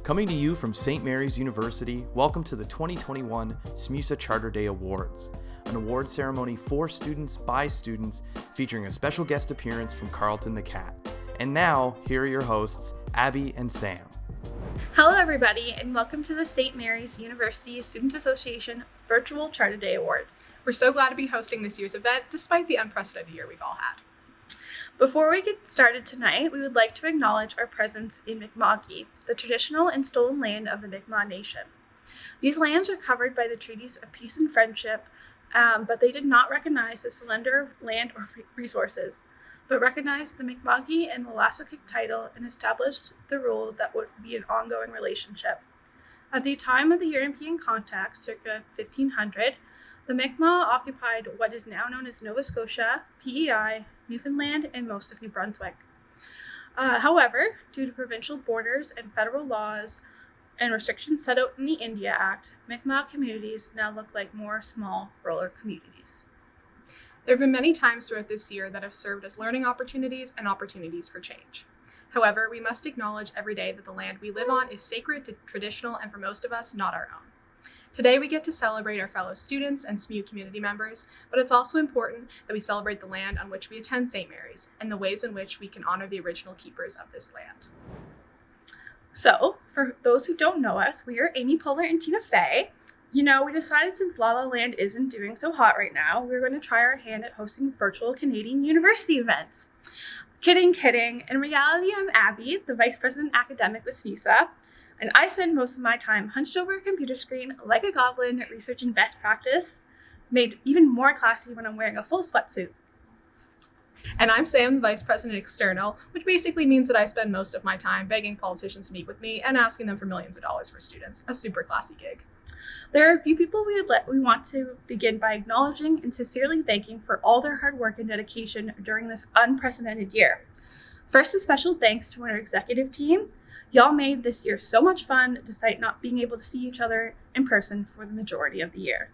Coming to you from St. Mary's University, welcome to the 2021 SMUSA Charter Day Awards, an award ceremony for students by students featuring a special guest appearance from Carlton the Cat. And now, here are your hosts, Abby and Sam. Hello everybody, and welcome to the St. Mary's University Student Association Virtual Charter Day Awards. We're so glad to be hosting this year's event, despite the unprecedented year we've all had. Before we get started tonight, we would like to acknowledge our presence in Mi'kma'ki, the traditional and stolen land of the Mi'kmaq Nation. These lands are covered by the treaties of peace and friendship, but they did not recognize the surrender of land or resources, but recognized the Mi'kma'ki and Wolastoqiyik title and established the rule that would be an ongoing relationship. At the time of the European contact, circa 1500, the Mi'kmaq occupied what is now known as Nova Scotia, PEI, Newfoundland, and most of New Brunswick. However, due to provincial borders and federal laws and restrictions set out in the India Act, Mi'kmaq communities now look like more small rural communities. There have been many times throughout this year that have served as learning opportunities and opportunities for change. However, we must acknowledge every day that the land we live on is sacred, traditional, and for most of us, not our own. Today, we get to celebrate our fellow students and SMU community members, but it's also important that we celebrate the land on which we attend St. Mary's and the ways in which we can honor the original keepers of this land. So, for those who don't know us, we are Amy Poehler and Tina Fey. We decided since La La Land isn't doing so hot right now, we're going to try our hand at hosting virtual Canadian university events. Kidding. In reality, I'm Abby, the Vice President Academic with SMUSA, and I spend most of my time hunched over a computer screen like a goblin researching best practice, made even more classy when I'm wearing a full sweatsuit. And I'm Sam, the Vice President External, which basically means that I spend most of my time begging politicians to meet with me and asking them for millions of dollars for students. A super classy gig. There are a few people we want to begin by acknowledging and sincerely thanking for all their hard work and dedication during this unprecedented year. First, a special thanks to our executive team. Y'all made this year so much fun despite not being able to see each other in person for the majority of the year.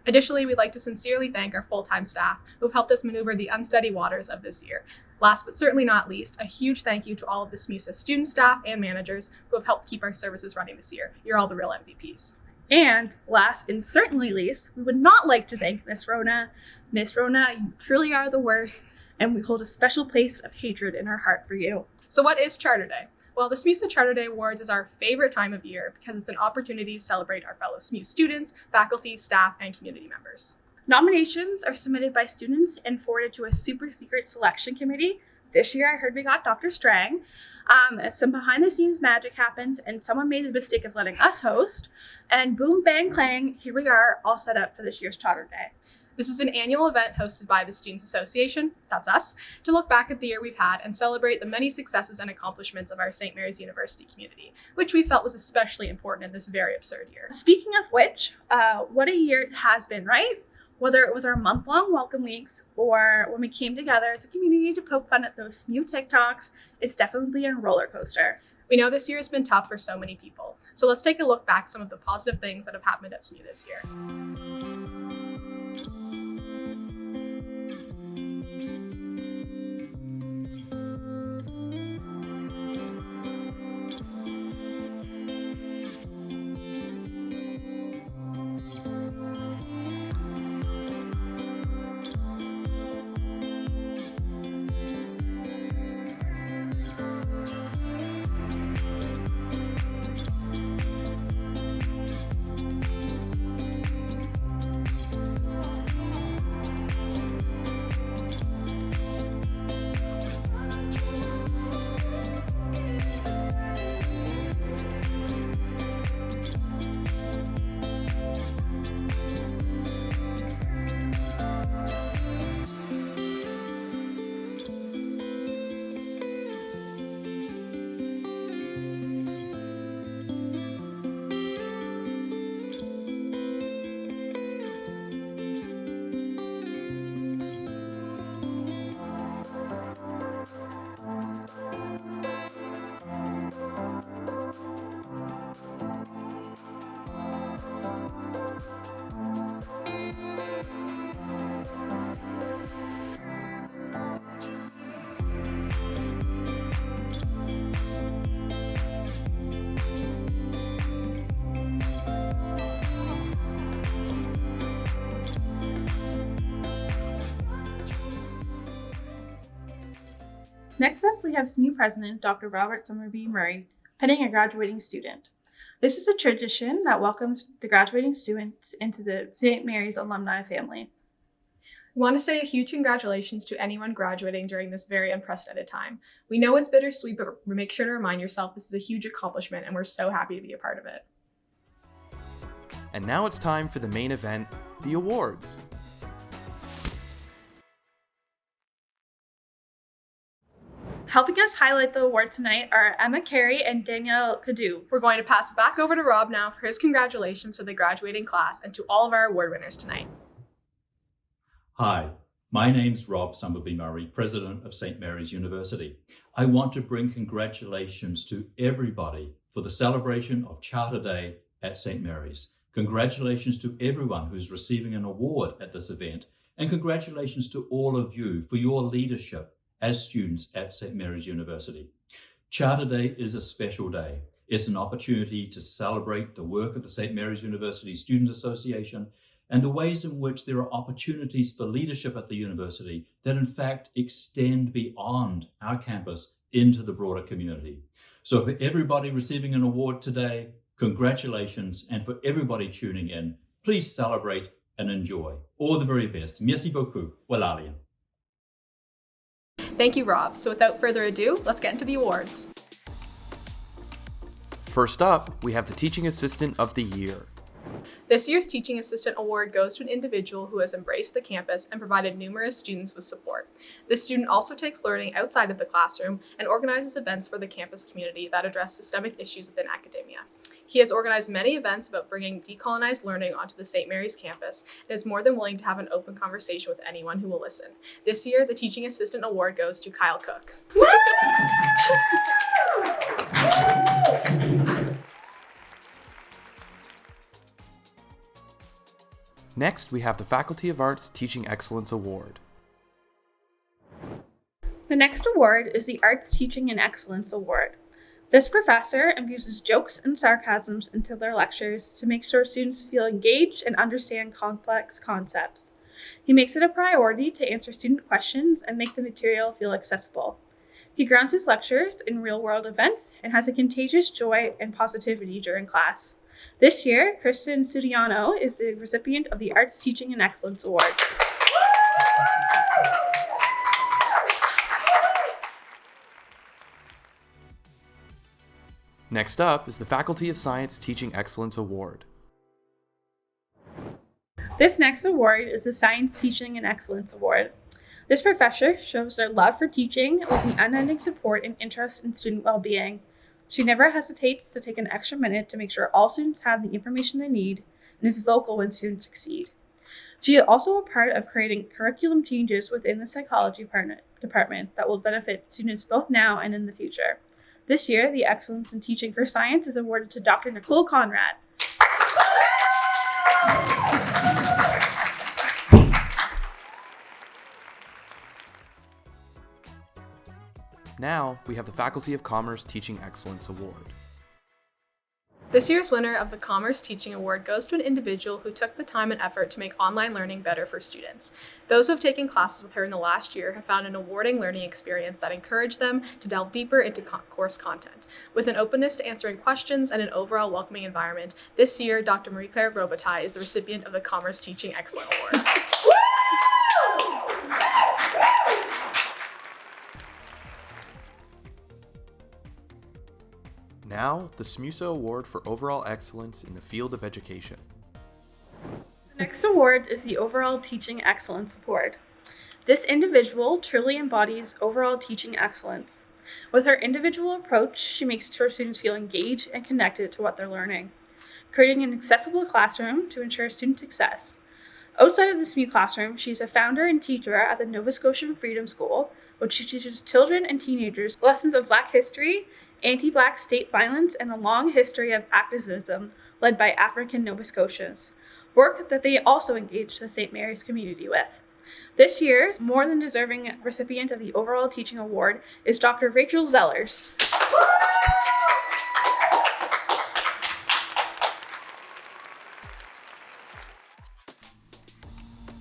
Additionally, we'd like to sincerely thank our full-time staff who have helped us maneuver the unsteady waters of this year. Last but certainly not least, a huge thank you to all of the SMUSA student staff and managers who have helped keep our services running this year. You're all the real MVPs. And last and certainly least, we would not like to thank Miss Rona. Miss Rona, you truly are the worst, and we hold a special place of hatred in our heart for you. So what is Charter Day? Well, the SMUSA Charter Day Awards is our favorite time of year because it's an opportunity to celebrate our fellow SMU students, faculty, staff, and community members. Nominations are submitted by students and forwarded to a super secret selection committee. This year, I heard we got Dr. Strang. Some behind-the-scenes magic happens, and someone made the mistake of letting us host. And boom, bang, clang, here we are, all set up for this year's Charter Day. This is an annual event hosted by the Students Association, that's us, to look back at the year we've had and celebrate the many successes and accomplishments of our St. Mary's University community, which we felt was especially important in this very absurd year. Speaking of which, what a year it has been, right? Whether it was our month-long welcome weeks or when we came together as a community to poke fun at those new TikToks, it's definitely a roller coaster. We know this year has been tough for so many people, so let's take a look back at some of the positive things that have happened at SMU this year. Next up, we have SMU President Dr. Robert Summerby Murray pinning a graduating student. This is a tradition that welcomes the graduating students into the St. Mary's alumni family. We want to say a huge congratulations to anyone graduating during this very unprecedented time. We know it's bittersweet, but make sure to remind yourself this is a huge accomplishment and we're so happy to be a part of it. And now it's time for the main event, the awards. Helping us highlight the award tonight are Emma Carey and Danielle Cadu. We're going to pass it back over to Rob now for his congratulations to the graduating class and to all of our award winners tonight. Hi, my name's Rob Summerby Murray, President of St. Mary's University. I want to bring congratulations to everybody for the celebration of Charter Day at St. Mary's. Congratulations to everyone who's receiving an award at this event, and congratulations to all of you for your leadership as students at St. Mary's University. Charter Day is a special day. It's an opportunity to celebrate the work of the St. Mary's University Student Association and the ways in which there are opportunities for leadership at the university that in fact extend beyond our campus into the broader community. So for everybody receiving an award today, congratulations, and for everybody tuning in, please celebrate and enjoy. All the very best. Merci beaucoup. Walalien. Thank you, Rob. So without further ado, let's get into the awards. First up, we have the Teaching Assistant of the Year. This year's Teaching Assistant Award goes to an individual who has embraced the campus and provided numerous students with support. This student also takes learning outside of the classroom and organizes events for the campus community that address systemic issues within academia. He has organized many events about bringing decolonized learning onto the St. Mary's campus and is more than willing to have an open conversation with anyone who will listen. This year, the Teaching Assistant Award goes to Kyle Cook. Next, we have the Faculty of Arts Teaching Excellence Award. The next award is the Arts Teaching and Excellence Award. This professor infuses jokes and sarcasms into their lectures to make sure students feel engaged and understand complex concepts. He makes it a priority to answer student questions and make the material feel accessible. He grounds his lectures in real-world events and has a contagious joy and positivity during class. This year, Kristen Sudiano is the recipient of the Arts Teaching and Excellence Award. Next up is the Faculty of Science Teaching Excellence Award. This next award is the Science Teaching and Excellence Award. This professor shows their love for teaching with the unending support and interest in student well-being. She never hesitates to take an extra minute to make sure all students have the information they need and is vocal when students succeed. She is also a part of creating curriculum changes within the psychology department that will benefit students both now and in the future. This year, the Excellence in Teaching for Science is awarded to Dr. Nicole Conrad. Now, we have the Faculty of Commerce Teaching Excellence Award. This year's winner of the Commerce Teaching Award goes to an individual who took the time and effort to make online learning better for students. Those who have taken classes with her in the last year have found an awarding learning experience that encouraged them to delve deeper into course content. With an openness to answering questions and an overall welcoming environment, this year, Dr. Marie-Claire Robitaille is the recipient of the Commerce Teaching Excellence Award. Now, the SMUSA Award for Overall Excellence in the Field of Education. The next award is the Overall Teaching Excellence Award. This individual truly embodies overall teaching excellence. With her individual approach, she makes sure students feel engaged and connected to what they're learning, creating an accessible classroom to ensure student success. Outside of the SMU classroom, she is a founder and teacher at the Nova Scotian Freedom School, which teaches children and teenagers lessons of Black history, anti-Black state violence, and the long history of activism led by African Nova Scotians, work that they also engage the St. Mary's community with. This year's more than deserving recipient of the Overall Teaching Award is Dr. Rachel Zellers.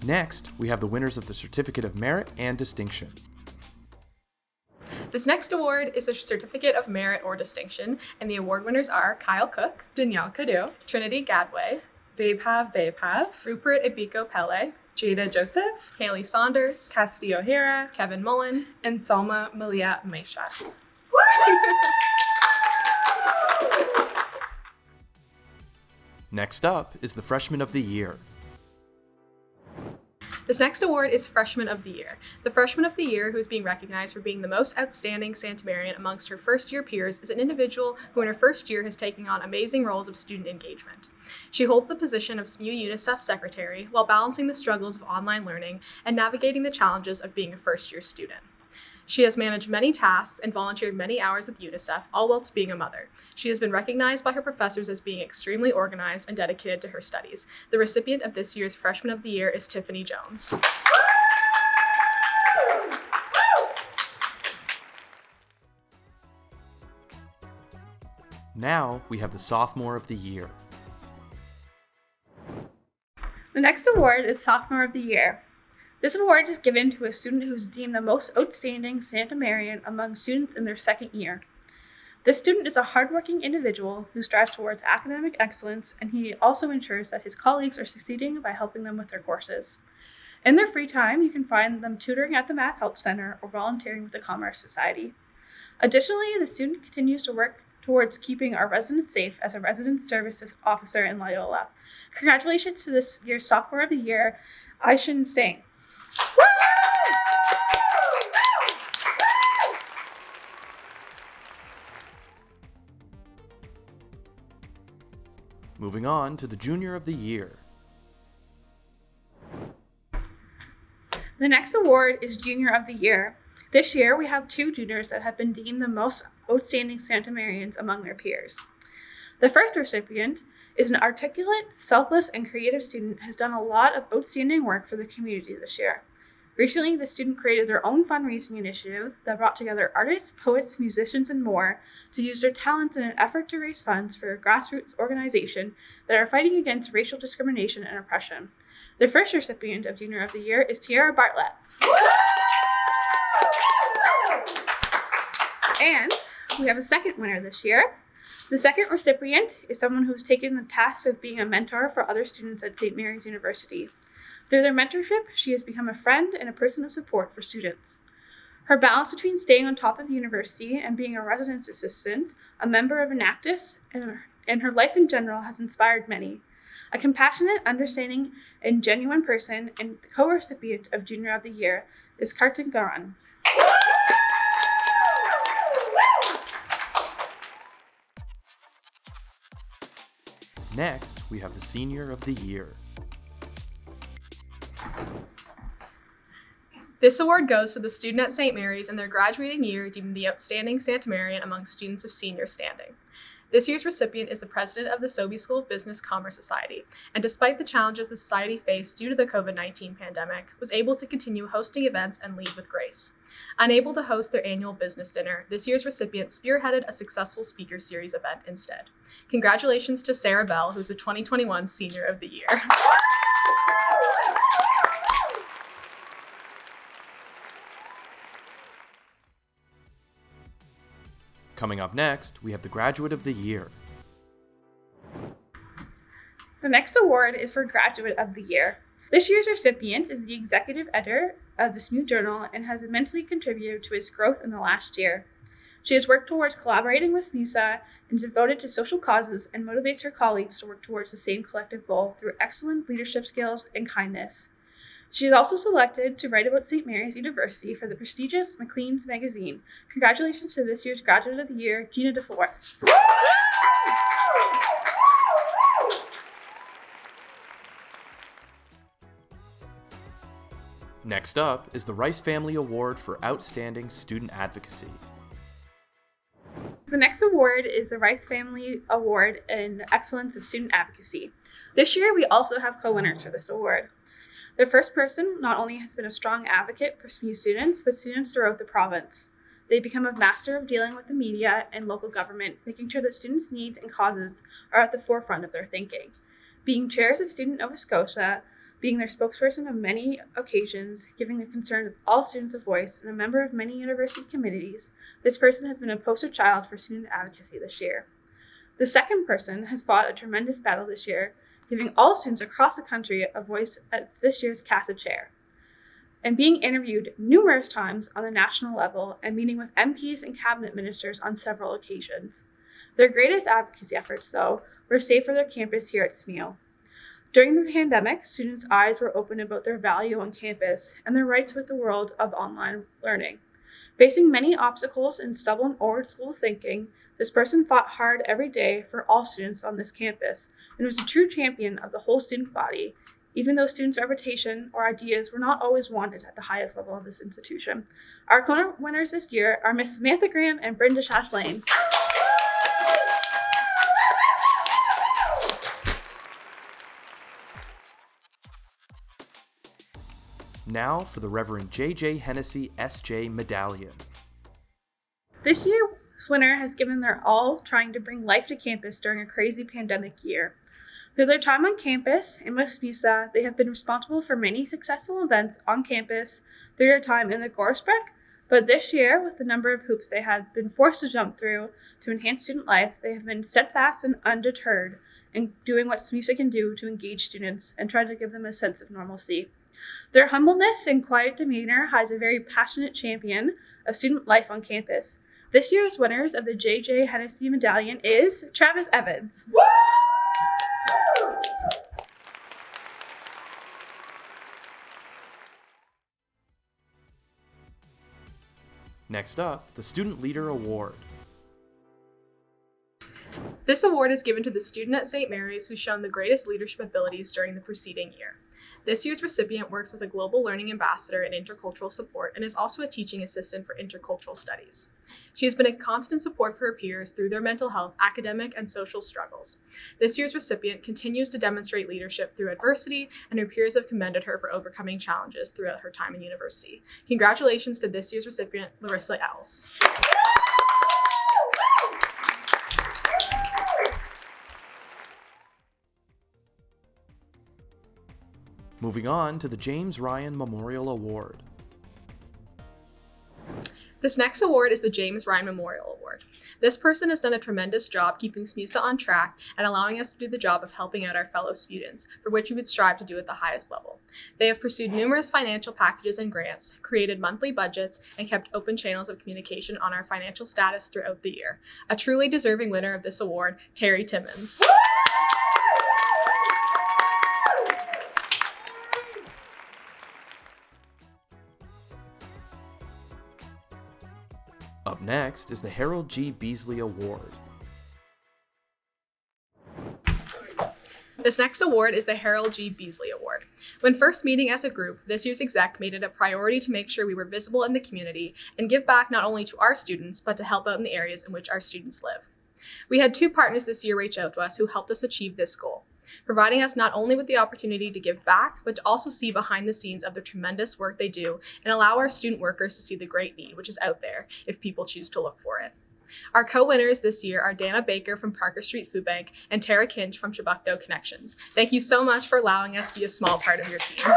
Next, we have the winners of the Certificate of Merit and Distinction. This next award is a Certificate of Merit or Distinction, and the award winners are Kyle Cook, Danielle Cadu, Trinity Gadway, Vapav, Rupert Ibiko Pele, Jada Joseph, Haley Saunders, Cassidy O'Hara, Kevin Mullen, and Salma Malia Maisha. Next up is the Freshman of the Year. This next award is Freshman of the Year. The Freshman of the Year, who is being recognized for being the most outstanding Santa Marian amongst her first-year peers, is an individual who in her first year has taken on amazing roles of student engagement. She holds the position of SMU UNICEF Secretary while balancing the struggles of online learning and navigating the challenges of being a first-year student. She has managed many tasks and volunteered many hours with UNICEF, all whilst being a mother. She has been recognized by her professors as being extremely organized and dedicated to her studies. The recipient of this year's Freshman of the Year is Tiffany Jones. Now we have the Sophomore of the Year. The next award is Sophomore of the Year. This award is given to a student who is deemed the most outstanding Santa Marian among students in their second year. This student is a hardworking individual who strives towards academic excellence, and he also ensures that his colleagues are succeeding by helping them with their courses. In their free time, you can find them tutoring at the Math Help Center or volunteering with the Commerce Society. Additionally, the student continues to work towards keeping our residents safe as a resident services officer in Loyola. Congratulations to this year's Sophomore of the Year, Aishin Singh. Moving on to the Junior of the Year. The next award is Junior of the Year. This year, we have two juniors that have been deemed the most outstanding Santa Marians among their peers. The first recipient is an articulate, selfless, and creative student who has done a lot of outstanding work for the community this year. Recently, the student created their own fundraising initiative that brought together artists, poets, musicians, and more to use their talents in an effort to raise funds for a grassroots organization that are fighting against racial discrimination and oppression. The first recipient of Junior of the Year is Tiara Bartlett. And we have a second winner this year. The second recipient is someone who's taken the task of being a mentor for other students at St. Mary's University. Through their mentorship, she has become a friend and a person of support for students. Her balance between staying on top of university and being a residence assistant, a member of Enactus, and her life in general has inspired many. A compassionate, understanding, and genuine person, and the co-recipient of Junior of the Year is Kartik Garan. Next, we have the Senior of the Year. This award goes to the student at St. Mary's in their graduating year deemed the outstanding Santa Marian among students of senior standing. This year's recipient is the president of the Sobey School of Business Commerce Society, and despite the challenges the society faced due to the COVID-19 pandemic, was able to continue hosting events and lead with grace. Unable to host their annual business dinner, this year's recipient spearheaded a successful speaker series event instead. Congratulations to Sarah Bell, who's the 2021 Senior of the Year. Coming up next, we have the Graduate of the Year. The next award is for Graduate of the Year. This year's recipient is the executive editor of the SMU Journal and has immensely contributed to its growth in the last year. She has worked towards collaborating with SMUSA and is devoted to social causes and motivates her colleagues to work towards the same collective goal through excellent leadership skills and kindness. She is also selected to write about St. Mary's University for the prestigious Maclean's magazine. Congratulations to this year's Graduate of the Year, Gina DeFlore. Next up is the Rice Family Award for Outstanding Student Advocacy. The next award is the Rice Family Award in Excellence of Student Advocacy. This year, we also have co-winners for this award. The first person not only has been a strong advocate for SMU students, but students throughout the province. They become a master of dealing with the media and local government, making sure that students' needs and causes are at the forefront of their thinking. Being chairs of Student Nova Scotia, Being their spokesperson on many occasions, giving the concern of all students a voice, and a member of many university committees, this person has been a poster child for student advocacy this year. The second person has fought a tremendous battle this year, giving all students across the country a voice as this year's CASA chair, and being interviewed numerous times on the national level and meeting with MPs and cabinet ministers on several occasions. Their greatest advocacy efforts, though, were saved for their campus here at SMU. During the pandemic, students' eyes were opened about their value on campus and their rights with the world of online learning. Facing many obstacles and stubborn old-school thinking, this person fought hard every day for all students on this campus and was a true champion of the whole student body, even though students' reputation or ideas were not always wanted at the highest level of this institution. Our corner winners this year are Miss Samantha Graham and Brenda Shashlane. Now for the Reverend J.J. Hennessy S.J. Medallion. This year's winner has given their all trying to bring life to campus during a crazy pandemic year. Through their time on campus and with SMUSA, they have been responsible for many successful events on campus through their time in the Gorsbeck, but this year, with the number of hoops they had been forced to jump through to enhance student life, they have been steadfast and undeterred in doing what SMUSA can do to engage students and try to give them a sense of normalcy. Their humbleness and quiet demeanor hides a very passionate champion of student life on campus. This year's winners of the J.J. Hennessy Medallion is Travis Evans. Next up, the Student Leader Award. This award is given to the student at St. Mary's who's shown the greatest leadership abilities during the preceding year. This year's recipient works as a global learning ambassador in intercultural support and is also a teaching assistant for intercultural studies. She has been a constant support for her peers through their mental health, academic, and social struggles. This year's recipient continues to demonstrate leadership through adversity, and her peers have commended her for overcoming challenges throughout her time in university. Congratulations to this year's recipient, Larissa Els. Moving on to the James Ryan Memorial Award. This next award is the James Ryan Memorial Award. This person has done a tremendous job keeping SMUSA on track and allowing us to do the job of helping out our fellow students, for which we would strive to do at the highest level. They have pursued numerous financial packages and grants, created monthly budgets, and kept open channels of communication on our financial status throughout the year. A truly deserving winner of this award, Terry Timmons. Up next is the Harold G. Beasley Award. This next award is the Harold G. Beasley Award. When first meeting as a group, this year's exec made it a priority to make sure we were visible in the community and give back not only to our students, but to help out in the areas in which our students live. We had 2 partners this year reach out to us who helped us achieve this goal, providing us not only with the opportunity to give back, but to also see behind the scenes of the tremendous work they do and allow our student workers to see the great need, which is out there if people choose to look for it. Our co-winners this year are Dana Baker from Parker Street Food Bank and Tara Kinch from Chibukto Connections. Thank you so much for allowing us to be a small part of your team.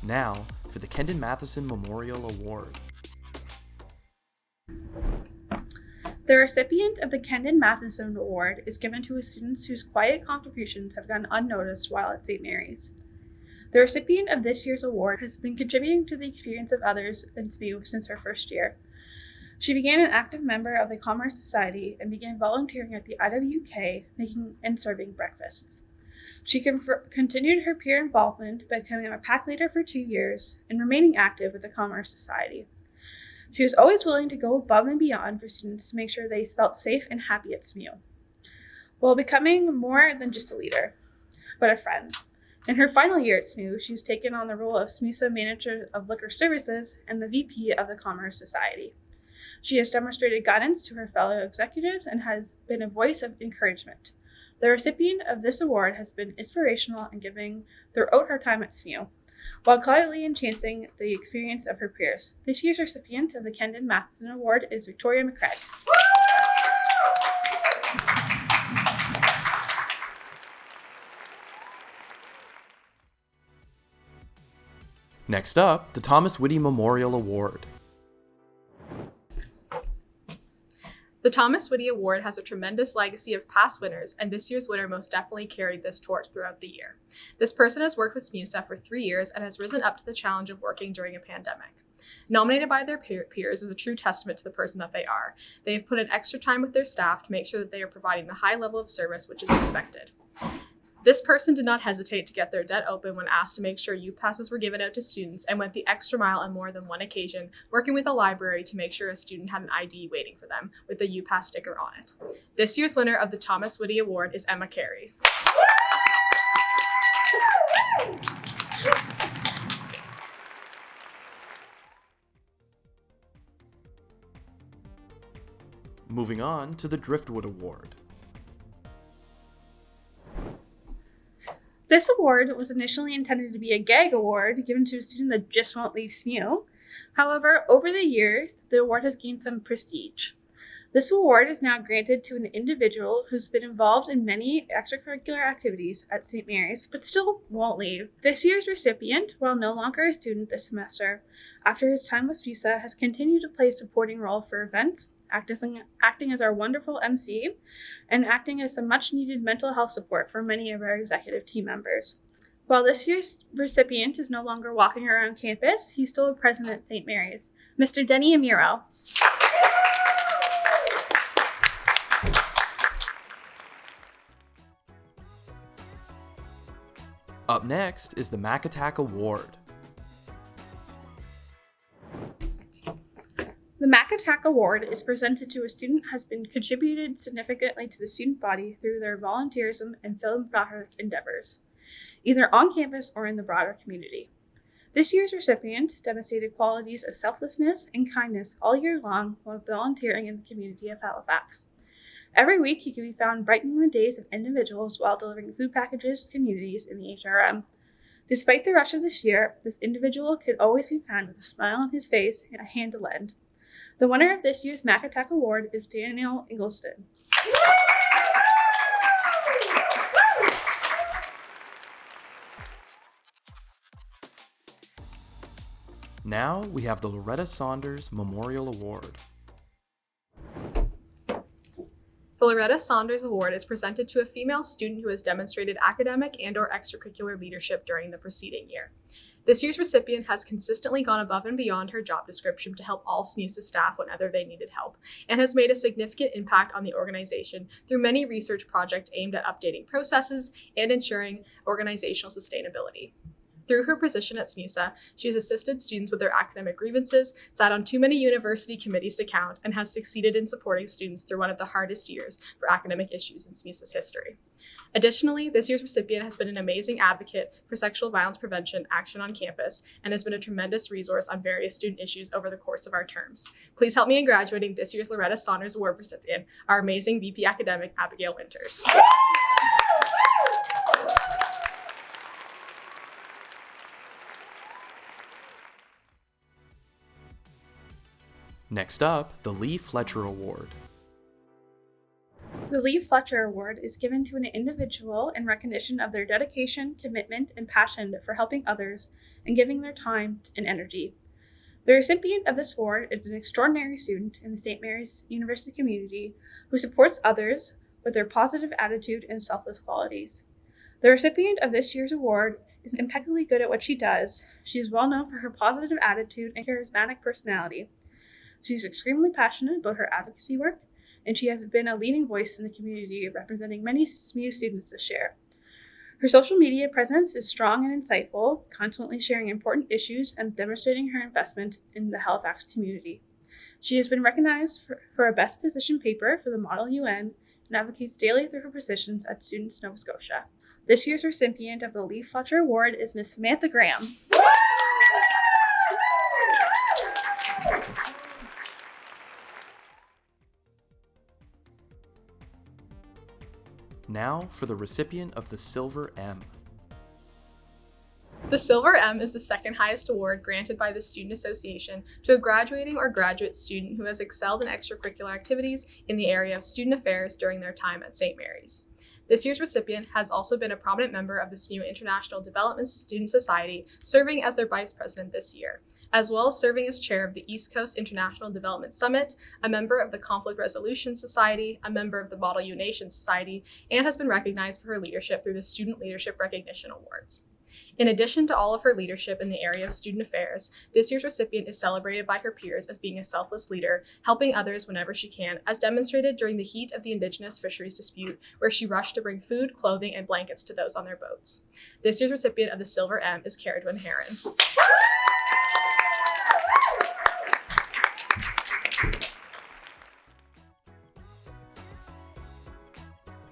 Now for the Kendon Matheson Memorial Award. The recipient of the Kendon Matheson Award is given to students whose quiet contributions have gone unnoticed while at St. Mary's. The recipient of this year's award has been contributing to the experience of others in SMU since her first year. She began an active member of the Commerce Society and began volunteering at the IWK, making and serving breakfasts. She continued her peer involvement by becoming a pack leader for 2 years and remaining active with the Commerce Society. She was always willing to go above and beyond for students to make sure they felt safe and happy at SMU, while becoming more than just a leader, but a friend. In her final year at SMU, she was taken on the role of SMUSA Manager of Liquor Services and the VP of the Commerce Society. She has demonstrated guidance to her fellow executives and has been a voice of encouragement. The recipient of this award has been inspirational in giving throughout her time at SMU, while quietly enhancing the experience of her peers. This year's recipient of the Kendon Matheson Award is Victoria McCraig. Next up, the Thomas Whitty Memorial Award. The Thomas Whitty Award has a tremendous legacy of past winners, and this year's winner most definitely carried this torch throughout the year. This person has worked with SMUSA for 3 years and has risen up to the challenge of working during a pandemic. Nominated by their peers is a true testament to the person that they are. They have put in extra time with their staff to make sure that they are providing the high level of service which is expected. This person did not hesitate to get their debt open when asked to make sure youth passes were given out to students, and went the extra mile on more than one occasion, working with a library to make sure a student had an ID waiting for them with the UPass sticker on it. This year's winner of the Thomas Whitty Award is Emma Carey. Moving on to the Driftwood Award. This award was initially intended to be a gag award given to a student that just won't leave SMU. However, over the years, the award has gained some prestige. This award is now granted to an individual who's been involved in many extracurricular activities at St. Mary's, but still won't leave. This year's recipient, while no longer a student this semester, after his time with SMUSA, has continued to play a supporting role for events, acting as our wonderful MC, and acting as some much-needed mental health support for many of our executive team members. While this year's recipient is no longer walking around campus, he's still a president at St. Mary's, Mr. Denny Amiro. Up next is the Mac Attack Award. The Mac Attack Award is presented to a student who has been contributed significantly to the student body through their volunteerism and philanthropic endeavors, either on campus or in the broader community. This year's recipient demonstrated qualities of selflessness and kindness all year long while volunteering in the community of Halifax. Every week, he can be found brightening the days of individuals while delivering food packages to communities in the HRM. Despite the rush of this year, this individual could always be found with a smile on his face and a hand to lend. The winner of this year's Mac Attack Award is Daniel Ingleston. Now we have the Loretta Saunders Memorial Award. The Loretta Saunders Award is presented to a female student who has demonstrated academic and/or extracurricular leadership during the preceding year. This year's recipient has consistently gone above and beyond her job description to help all SMUSA staff whenever they needed help, and has made a significant impact on the organization through many research projects aimed at updating processes and ensuring organizational sustainability. Through her position at SMUSA, she has assisted students with their academic grievances, sat on too many university committees to count, and has succeeded in supporting students through one of the hardest years for academic issues in SMUSA's history. Additionally, this year's recipient has been an amazing advocate for sexual violence prevention action on campus and has been a tremendous resource on various student issues over the course of our terms. Please help me in graduating this year's Loretta Saunders Award recipient, our amazing VP Academic, Abigail Winters. Next up, the Lee Fletcher Award. The Lee Fletcher Award is given to an individual in recognition of their dedication, commitment, and passion for helping others and giving their time and energy. The recipient of this award is an extraordinary student in the St. Mary's University community who supports others with their positive attitude and selfless qualities. The recipient of this year's award is impeccably good at what she does. She is well known for her positive attitude and charismatic personality. She is extremely passionate about her advocacy work, and she has been a leading voice in the community, representing many SMU students this year. Her social media presence is strong and insightful, constantly sharing important issues and demonstrating her investment in the Halifax community. She has been recognized for a Best Position paper for the Model UN and advocates daily through her positions at Students Nova Scotia. This year's recipient of the Lee Fletcher Award is Miss Samantha Graham. Now for the recipient of the Silver M. The Silver M is the second highest award granted by the Student Association to a graduating or graduate student who has excelled in extracurricular activities in the area of student affairs during their time at St. Mary's. This year's recipient has also been a prominent member of the SMU International Development Student Society, serving as their vice president this year, as well as serving as chair of the East Coast International Development Summit, a member of the Conflict Resolution Society, a member of the Model U Nation Society, and has been recognized for her leadership through the Student Leadership Recognition Awards. In addition to all of her leadership in the area of student affairs, this year's recipient is celebrated by her peers as being a selfless leader, helping others whenever she can, as demonstrated during the heat of the Indigenous fisheries dispute, where she rushed to bring food, clothing, and blankets to those on their boats. This year's recipient of the Silver M is Caradwin Heron.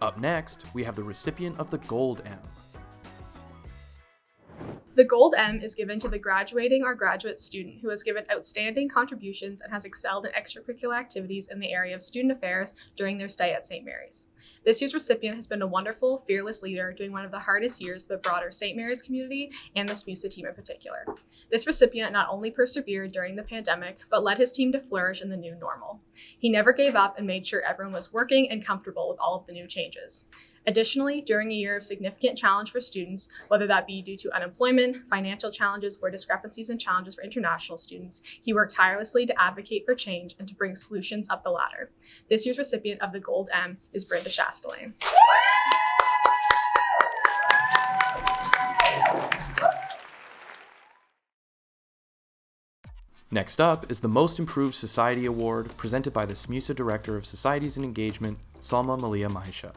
Up next, we have the recipient of the Gold M. The Gold M is given to the graduating or graduate student who has given outstanding contributions and has excelled in extracurricular activities in the area of student affairs during their stay at St. Mary's. This year's recipient has been a wonderful, fearless leader during one of the hardest years of the broader St. Mary's community and the SMUSA team in particular. This recipient not only persevered during the pandemic, but led his team to flourish in the new normal. He never gave up and made sure everyone was working and comfortable with all of the new changes. Additionally, during a year of significant challenge for students, whether that be due to unemployment, financial challenges, or discrepancies and challenges for international students, he worked tirelessly to advocate for change and to bring solutions up the ladder. This year's recipient of the Gold M is Brenda Chastelain. Next up is the Most Improved Society Award presented by the SMUSA Director of Societies and Engagement, Salma Malia Maisha.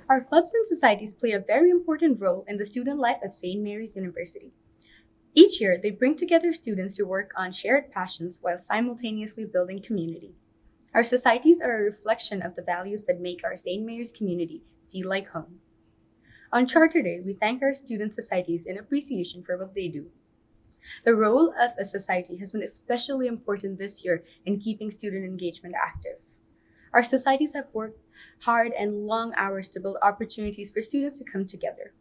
Our clubs and societies play a very important role in the student life at St. Mary's University. Each year, they bring together students to work on shared passions while simultaneously building community. Our societies are a reflection of the values that make our St. Mary's community feel like home. On Charter Day, we thank our student societies in appreciation for what they do. The role of a society has been especially important this year in keeping student engagement active. Our societies have worked hard and long hours to build opportunities for students to come together.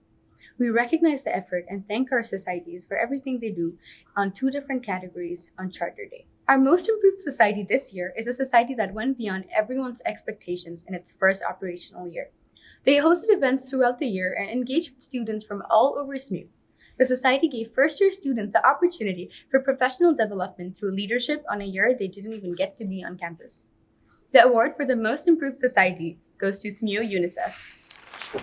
We recognize the effort and thank our societies for everything they do on two different categories on Charter Day. Our most improved society this year is a society that went beyond everyone's expectations in its first operational year. They hosted events throughout the year and engaged with students from all over SMU. The society gave first-year students the opportunity for professional development through leadership on a year they didn't even get to be on campus. The award for the Most Improved Society goes to SMU UNICEF.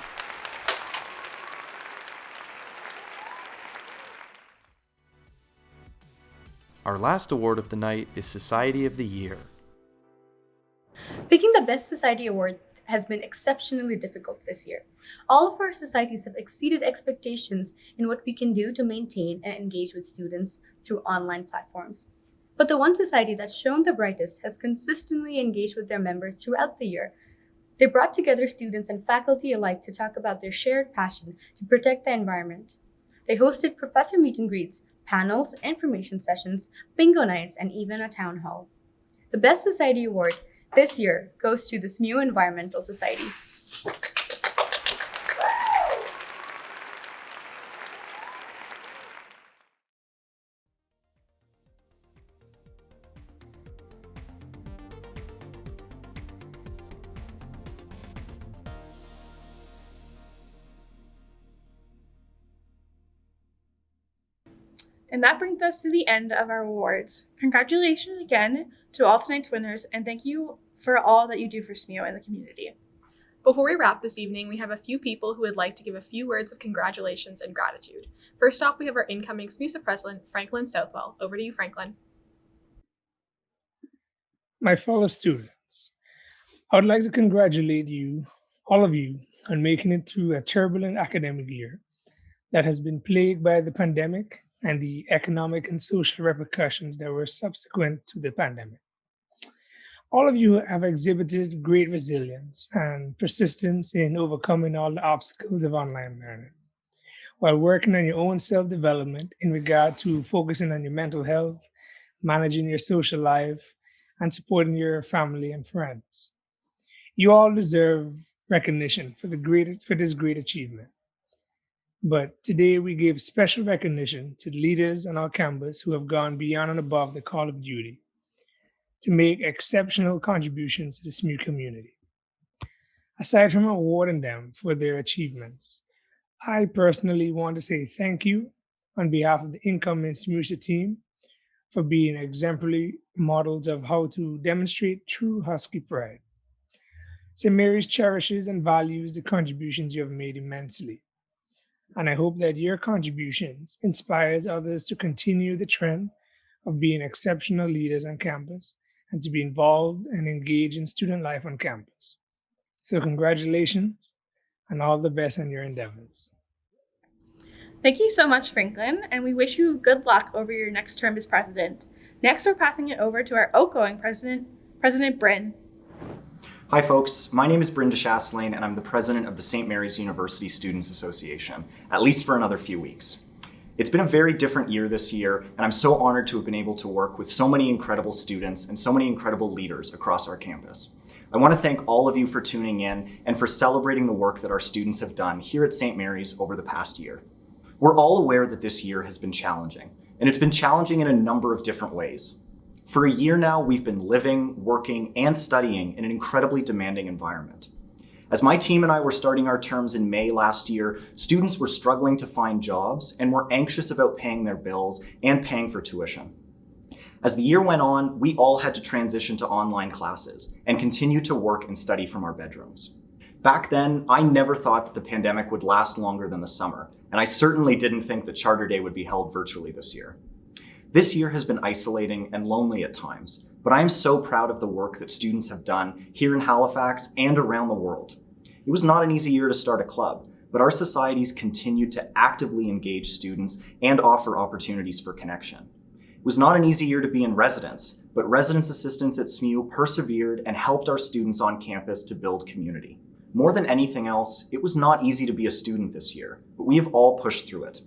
Our last award of the night is Society of the Year. Picking the Best Society Award has been exceptionally difficult this year. All of our societies have exceeded expectations in what we can do to maintain and engage with students through online platforms. But the one society that's shown the brightest has consistently engaged with their members throughout the year. They brought together students and faculty alike to talk about their shared passion to protect the environment. They hosted professor meet and greets, panels, information sessions, bingo nights, and even a town hall. The Best Society Award this year goes to the SMU Environmental Society. And that brings us to the end of our awards. Congratulations again to all tonight's winners, and thank you for all that you do for SMU and the community. Before we wrap this evening, we have a few people who would like to give a few words of congratulations and gratitude. First off, we have our incoming SMUSA president, Franklin Southwell. Over to you, Franklin. My fellow students, I would like to congratulate you, all of you, on making it through a turbulent academic year that has been plagued by the pandemic and the economic and social repercussions that were subsequent to the pandemic. All of you have exhibited great resilience and persistence in overcoming all the obstacles of online learning, while working on your own self-development in regard to focusing on your mental health, managing your social life, and supporting your family and friends. You all deserve recognition for this great achievement. But today we give special recognition to the leaders on our campus who have gone beyond and above the call of duty to make exceptional contributions to the SMU community. Aside from awarding them for their achievements, I personally want to say thank you on behalf of the incoming SMUSA team for being exemplary models of how to demonstrate true Husky pride. St. Mary's cherishes and values the contributions you have made immensely, and I hope that your contributions inspires others to continue the trend of being exceptional leaders on campus and to be involved and engaged in student life on campus. So congratulations and all the best in your endeavors. Thank you so much, Franklin, and we wish you good luck over your next term as president. Next, we're passing it over to our outgoing president, President Bryn. Hi folks, my name is Bryn DeChastelane and I'm the president of the St. Mary's University Students Association, at least for another few weeks. It's been a very different year this year, and I'm so honored to have been able to work with so many incredible students and so many incredible leaders across our campus. I want to thank all of you for tuning in and for celebrating the work that our students have done here at St. Mary's over the past year. We're all aware that this year has been challenging, and it's been challenging in a number of different ways. For a year now, we've been living, working, and studying in an incredibly demanding environment. As my team and I were starting our terms in May last year, students were struggling to find jobs and were anxious about paying their bills and paying for tuition. As the year went on, we all had to transition to online classes and continue to work and study from our bedrooms. Back then, I never thought that the pandemic would last longer than the summer, and I certainly didn't think that Charter Day would be held virtually this year. This year has been isolating and lonely at times, but I am so proud of the work that students have done here in Halifax and around the world. It was not an easy year to start a club, but our societies continued to actively engage students and offer opportunities for connection. It was not an easy year to be in residence, but residence assistants at SMU persevered and helped our students on campus to build community. More than anything else, it was not easy to be a student this year, but we have all pushed through it.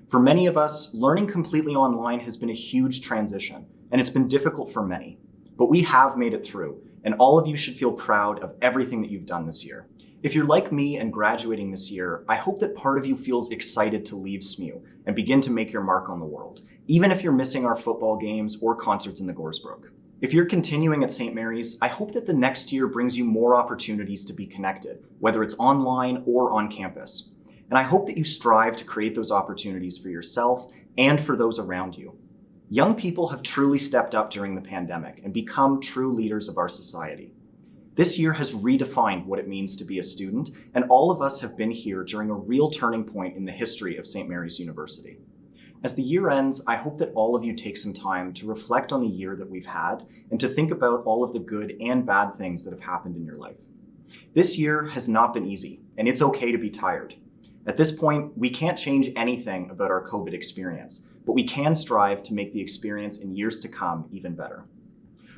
For many of us, learning completely online has been a huge transition, and it's been difficult for many. But we have made it through, and all of you should feel proud of everything that you've done this year. If you're like me and graduating this year, I hope that part of you feels excited to leave SMU and begin to make your mark on the world, even if you're missing our football games or concerts in the Goresbrook. If you're continuing at St. Mary's, I hope that the next year brings you more opportunities to be connected, whether it's online or on campus. And I hope that you strive to create those opportunities for yourself and for those around you. Young people have truly stepped up during the pandemic and become true leaders of our society. This year has redefined what it means to be a student, and all of us have been here during a real turning point in the history of St. Mary's University. As the year ends, I hope that all of you take some time to reflect on the year that we've had and to think about all of the good and bad things that have happened in your life. This year has not been easy, and it's okay to be tired. At this point, we can't change anything about our COVID experience, but we can strive to make the experience in years to come even better.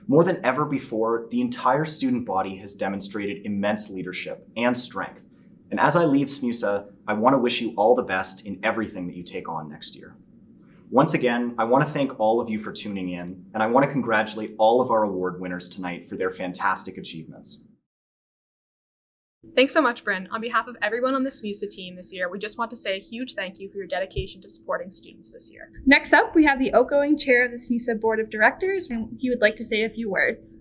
More than ever before, the entire student body has demonstrated immense leadership and strength. And as I leave SMUSA, I want to wish you all the best in everything that you take on next year. Once again, I want to thank all of you for tuning in, and I want to congratulate all of our award winners tonight for their fantastic achievements. Thanks so much, Bryn. On behalf of everyone on the SMUSA team this year, we just want to say a huge thank you for your dedication to supporting students this year. Next up, we have the outgoing chair of the SMUSA Board of Directors, and he would like to say a few words.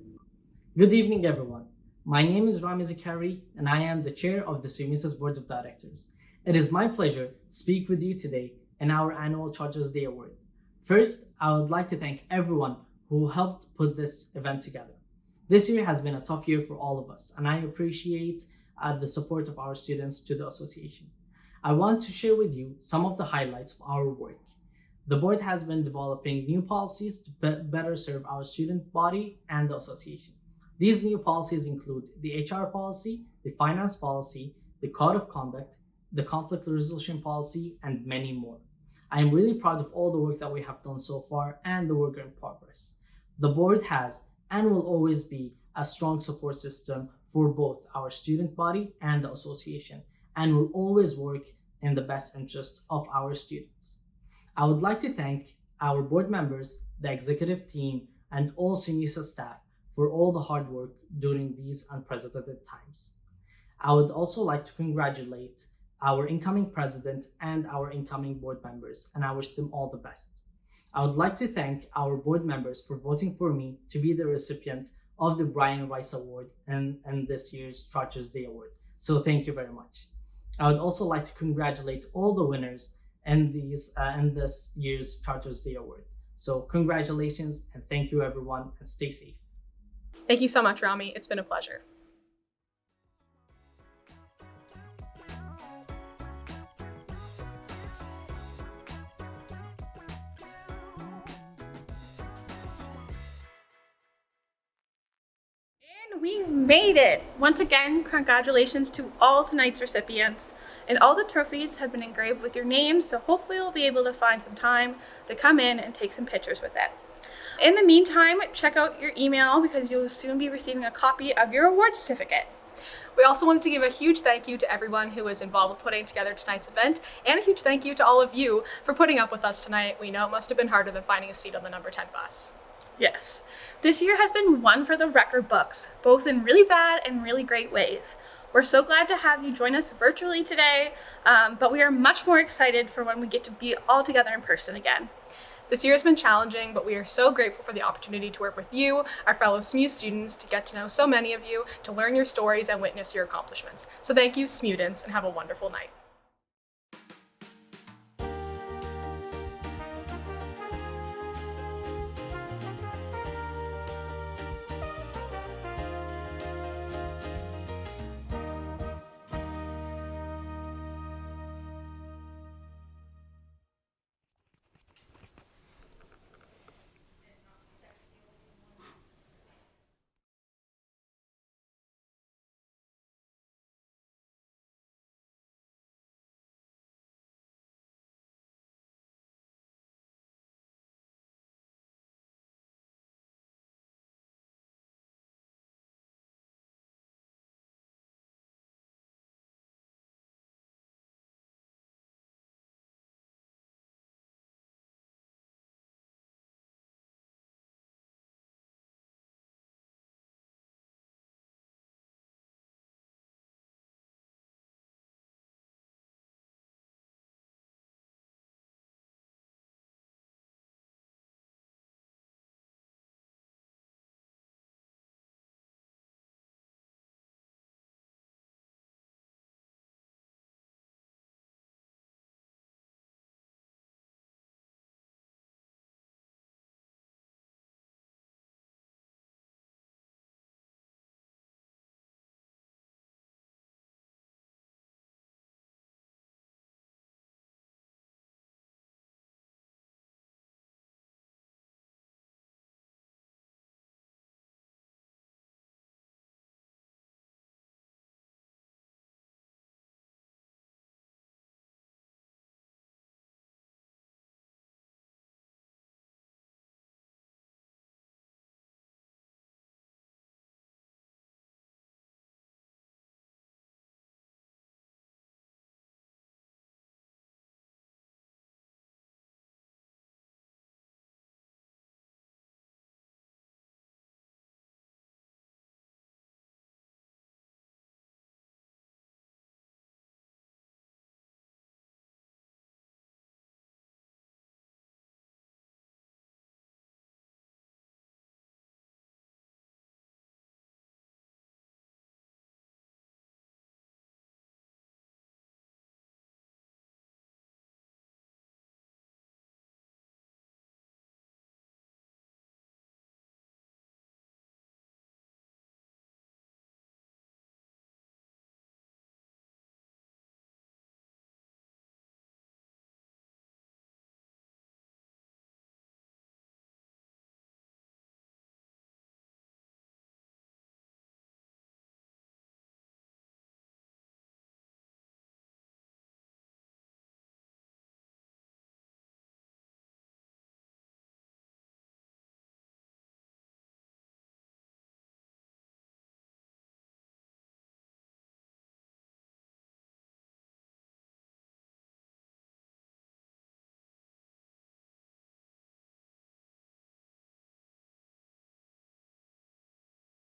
Good evening, everyone. My name is Rami Zakari, and I am the chair of the SMUSA's Board of Directors. It is my pleasure to speak with you today in our annual Charter Day Award. First, I would like to thank everyone who helped put this event together. This year has been a tough year for all of us, and I appreciate the support of our students to the association. I want to share with you some of the highlights of our work. The board has been developing new policies to better serve our student body and the association. These new policies include the HR policy, the finance policy, the code of conduct, the conflict resolution policy, and many more. I am really proud of all the work that we have done so far and the work in progress. The board has and will always be a strong support system for both our student body and the association, and will always work in the best interest of our students. I would like to thank our board members, the executive team, and all SMUSA staff for all the hard work during these unprecedented times. I would also like to congratulate our incoming president and our incoming board members, and I wish them all the best. I would like to thank our board members for voting for me to be the recipient of the Brian Rice Award and this year's Charter Day Award. So thank you very much. I would also like to congratulate all the winners in this year's Charters Day Award. So congratulations and thank you everyone, and stay safe. Thank you so much, Rami. It's been a pleasure. And we've made it! Once again, congratulations to all tonight's recipients. And all the trophies have been engraved with your names, so hopefully you'll be able to find some time to come in and take some pictures with it. In the meantime, check out your email because you'll soon be receiving a copy of your award certificate. We also wanted to give a huge thank you to everyone who was involved with putting together tonight's event, and a huge thank you to all of you for putting up with us tonight. We know it must have been harder than finding a seat on the number 10 bus. Yes, this year has been one for the record books, both in really bad and really great ways. We're so glad to have you join us virtually today, but we are much more excited for when we get to be all together in person again. This year has been challenging, but we are so grateful for the opportunity to work with you, our fellow SMU students, to get to know so many of you, to learn your stories and witness your accomplishments. So thank you, SMUdents, and have a wonderful night.